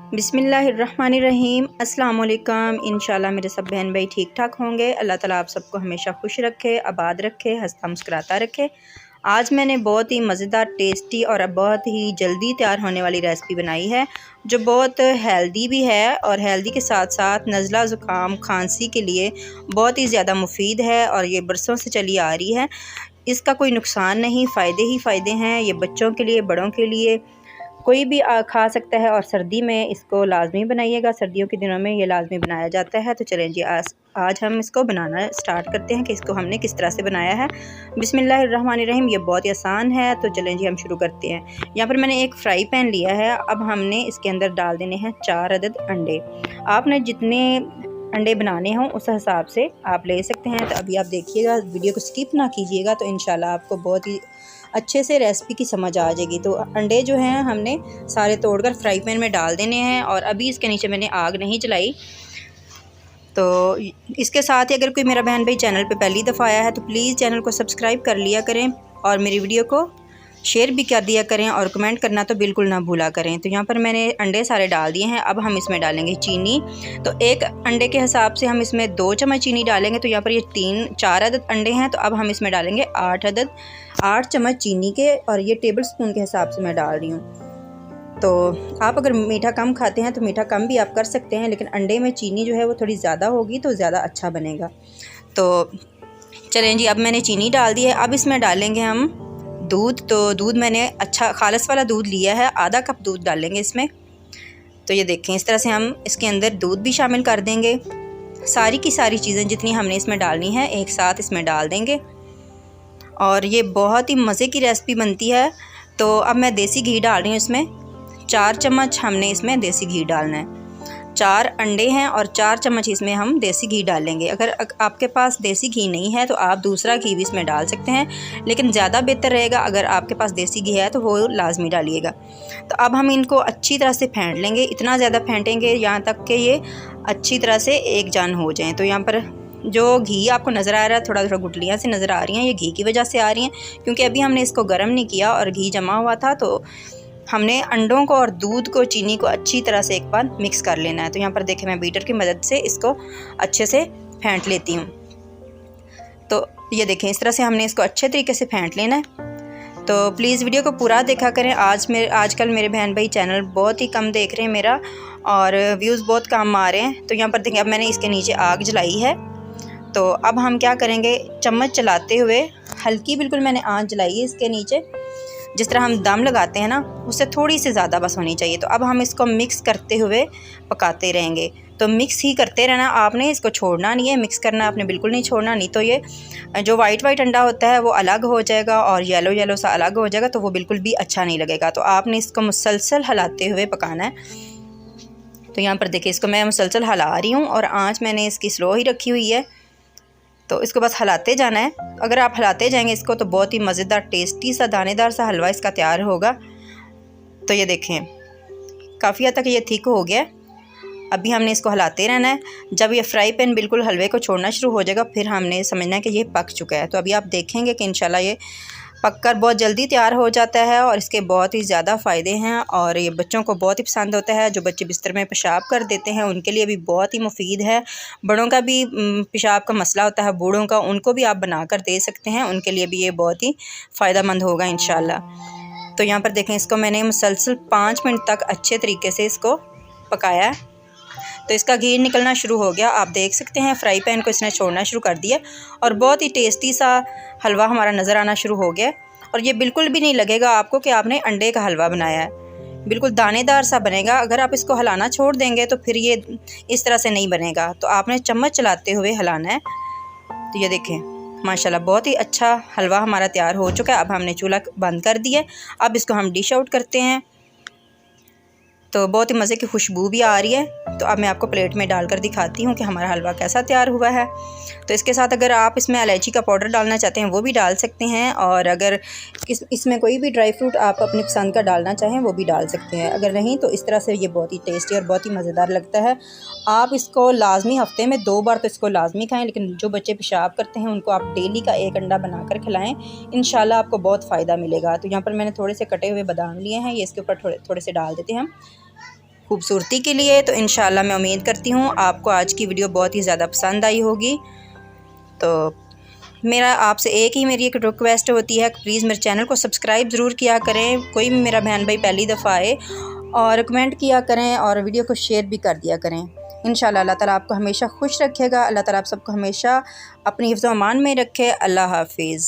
बिस्मिल्लाहिर्रहमानिर्रहीम। अस्सलाम वालेकुम। इंशाल्लाह मेरे सब बहन भाई ठीक ठाक होंगे। अल्लाह ताला आप सबको हमेशा खुश रखे, आबाद रखे, हंसता मुस्कुराता रखे। आज मैंने बहुत ही मज़ेदार, टेस्टी और बहुत ही जल्दी तैयार होने वाली रेसिपी बनाई है जो बहुत हेल्दी भी है और हेल्दी के साथ साथ नज़ला ज़ुकाम खांसी के लिए बहुत ही ज़्यादा मुफीद है और ये बरसों से चली आ रही है। इसका कोई नुकसान नहीं, फ़ायदे ही फ़ायदे हैं। ये बच्चों के लिए, बड़ों के लिए कोई भी खा सकता है और सर्दी में इसको लाजमी बनाइएगा। सर्दियों के दिनों में ये लाजमी बनाया जाता है। तो चलें जी, आज हम इसको बनाना स्टार्ट करते हैं कि इसको हमने किस तरह से बनाया है। बिस्मिल्लाहिर्रहमानिर्रहीम। ये बहुत ही आसान है। तो चलें जी, हम शुरू करते हैं। यहाँ पर मैंने एक फ्राई पैन लिया है। अब हमने इसके अंदर डाल देने हैं 4 अदद अंडे। आपने जितने अंडे बनाने हों उस हिसाब से आप ले सकते हैं। तो अभी आप देखिएगा, वीडियो को स्किप ना कीजिएगा, तो इंशाल्लाह आपको बहुत ही अच्छे से रेसिपी की समझ आ जाएगी। तो अंडे जो हैं हमने सारे तोड़कर फ्राई पैन में डाल देने हैं और अभी इसके नीचे मैंने आग नहीं जलाई। तो इसके साथ ही अगर कोई मेरा बहन भाई चैनल पे पहली दफ़ा आया है तो प्लीज़ चैनल को सब्सक्राइब कर लिया करें और मेरी वीडियो को शेयर भी कर दिया करें और कमेंट करना तो बिल्कुल ना भूला करें। तो यहाँ पर मैंने अंडे सारे डाल दिए हैं। अब हम इसमें डालेंगे चीनी। तो एक अंडे के हिसाब से हम इसमें 2 चम्मच चीनी डालेंगे। तो यहाँ पर ये 4 अदद अंडे हैं, तो अब हम इसमें डालेंगे 8 चम्मच चीनी के, और ये टेबल स्पून के हिसाब से मैं डाल रही हूँ। तो आप अगर मीठा कम खाते हैं तो मीठा कम भी आप कर सकते हैं, लेकिन अंडे में चीनी जो है वो थोड़ी ज़्यादा होगी तो ज़्यादा अच्छा बनेगा। तो चलें जी, अब मैंने चीनी डाल दी है। अब इसमें डालेंगे हम दूध। तो दूध मैंने अच्छा खालस वाला दूध लिया है, आधा कप दूध डालेंगे इसमें। तो ये देखें, इस तरह से हम इसके अंदर दूध भी शामिल कर देंगे। सारी की सारी चीज़ें जितनी हमने इसमें डालनी है एक साथ इसमें डाल देंगे और ये बहुत ही मज़े की रेसिपी बनती है। तो अब मैं देसी घी डाल रही हूँ इसमें। 4 चम्मच हमने इसमें देसी घी डालना है। 4 अंडे हैं और 4 चम्मच इसमें हम देसी घी डालेंगे। अगर आपके पास देसी घी नहीं है तो आप दूसरा घी भी इसमें डाल सकते हैं, लेकिन ज़्यादा बेहतर रहेगा अगर आपके पास देसी घी है तो वो लाजमी डालिएगा। तो अब हम इनको अच्छी तरह से फेंट लेंगे। इतना ज़्यादा फेंटेंगे यहाँ तक कि ये अच्छी तरह से एक जान हो जाएँ। तो यहाँ पर जो घी आपको नज़र आ रहा है, थोड़ा थोड़ा गुठलियाँ से नज़र आ रही हैं, ये घी की वजह से आ रही हैं क्योंकि अभी हमने इसको गर्म नहीं किया और घी जमा हुआ था। तो हमने अंडों को और दूध को, चीनी को अच्छी तरह से एक बार मिक्स कर लेना है। तो यहाँ पर देखें, मैं बीटर की मदद से इसको अच्छे से फेंट लेती हूँ। तो ये देखें, इस तरह से हमने इसको अच्छे तरीके से फेंट लेना है। तो प्लीज़ वीडियो को पूरा देखा करें। आजकल मेरे बहन भाई चैनल बहुत ही कम देख रहे हैं मेरा, और व्यूज़ बहुत कम आ रहे हैं। तो यहाँ पर देखें, अब मैंने इसके नीचे आग जलाई है। तो अब हम क्या करेंगे, चम्मच चलाते हुए हल्की बिल्कुल मैंने आंच जलाई है इसके नीचे। जिस तरह हम दम लगाते हैं ना, उससे थोड़ी सी ज़्यादा बस होनी चाहिए। तो अब हम इसको मिक्स करते हुए पकाते रहेंगे। तो मिक्स ही करते रहना, आपने इसको छोड़ना नहीं है। मिक्स करना आपने बिल्कुल नहीं छोड़ना, नहीं तो ये जो वाइट अंडा होता है वो अलग हो जाएगा और येलो सा अलग हो जाएगा, तो वो बिल्कुल भी अच्छा नहीं लगेगा। तो आपने इसको मुसलसल हिलाते हुए पकाना है। तो यहाँ पर देखिए, इसको मैं मुसलसल हिला रही हूँ और आँच मैंने इसकी स्लो ही रखी हुई है। तो इसको बस हिलाते जाना है। अगर आप हिलाते जाएंगे इसको तो बहुत ही मज़ेदार, टेस्टी सा, दानेदार सा हलवा इसका तैयार होगा। तो ये देखें, काफ़ी हद तक ये थिक हो गया। अभी हमने इसको हिलाते रहना है। जब ये फ्राई पैन बिल्कुल हलवे को छोड़ना शुरू हो जाएगा फिर हमने समझना है कि ये पक चुका है। तो अभी आप देखेंगे कि इंशाल्लाह ये पककर बहुत जल्दी तैयार हो जाता है और इसके बहुत ही ज़्यादा फ़ायदे हैं और ये बच्चों को बहुत ही पसंद होता है। जो बच्चे बिस्तर में पेशाब कर देते हैं उनके लिए भी बहुत ही मुफीद है। बड़ों का भी पेशाब का मसला होता है, बूढ़ों का, उनको भी आप बना कर दे सकते हैं, उनके लिए भी ये बहुत ही फ़ायदेमंद होगा इंशाल्लाह। तो यहाँ पर देखें, इसको मैंने मुसलसल 5 मिनट तक अच्छे तरीके से इसको पकाया। तो इसका घी निकलना शुरू हो गया, आप देख सकते हैं। फ्राई पैन को इसने छोड़ना शुरू कर दिया और बहुत ही टेस्टी सा हलवा हमारा नज़र आना शुरू हो गया। और ये बिल्कुल भी नहीं लगेगा आपको कि आपने अंडे का हलवा बनाया है, बिल्कुल दानेदार सा बनेगा। अगर आप इसको हिलाना छोड़ देंगे तो फिर ये इस तरह से नहीं बनेगा। तो आपने चम्मच चलाते हुए हिलाना है। तो ये देखें, माशाल्लाह बहुत ही अच्छा हलवा हमारा तैयार हो चुका है। अब हमने चूल्हा बंद कर दिया। अब इसको हम डिश आउट करते हैं। तो बहुत ही मज़े की खुशबू भी आ रही है। तो अब मैं आपको प्लेट में डालकर दिखाती हूँ कि हमारा हलवा कैसा तैयार हुआ है। तो इसके साथ अगर आप इसमें इलायची का पाउडर डालना चाहते हैं वो भी डाल सकते हैं, और अगर इसमें कोई भी ड्राई फ्रूट आप अपनी पसंद का डालना चाहें वो भी डाल सकते हैं। अगर नहीं तो इस तरह से ये बहुत ही टेस्टी और बहुत ही मज़ेदार लगता है। आप इसको लाजमी हफ्ते में 2 बार तो इसको लाजमी खाएँ, लेकिन जो बच्चे पेशाब करते हैं उनको आप डेली का 1 अंडा बनाकर खिलाएँ, इंशाल्लाह आपको बहुत फ़ायदा मिलेगा। तो यहाँ पर मैंने थोड़े से कटे हुए बादाम लिए हैं, ये इसके ऊपर थोड़े से डाल देते हैं हम। खूबसूरती के लिए। तो इंशाल्लाह मैं उम्मीद करती हूँ आपको आज की वीडियो बहुत ही ज़्यादा पसंद आई होगी। तो मेरा आपसे मेरी एक रिक्वेस्ट होती है, प्लीज़ मेरे चैनल को सब्सक्राइब ज़रूर किया करें। कोई भी मेरा बहन भाई पहली दफ़ा आए और कमेंट किया करें और वीडियो को शेयर भी कर दिया करें। इंशाल्लाह अल्लाह ताला आपको हमेशा खुश रखेगा। अल्लाह ताला आप सबको हमेशा अपनी हिफ्ज़-ओ-अमान में रखे। अल्लाह हाफ़िज़।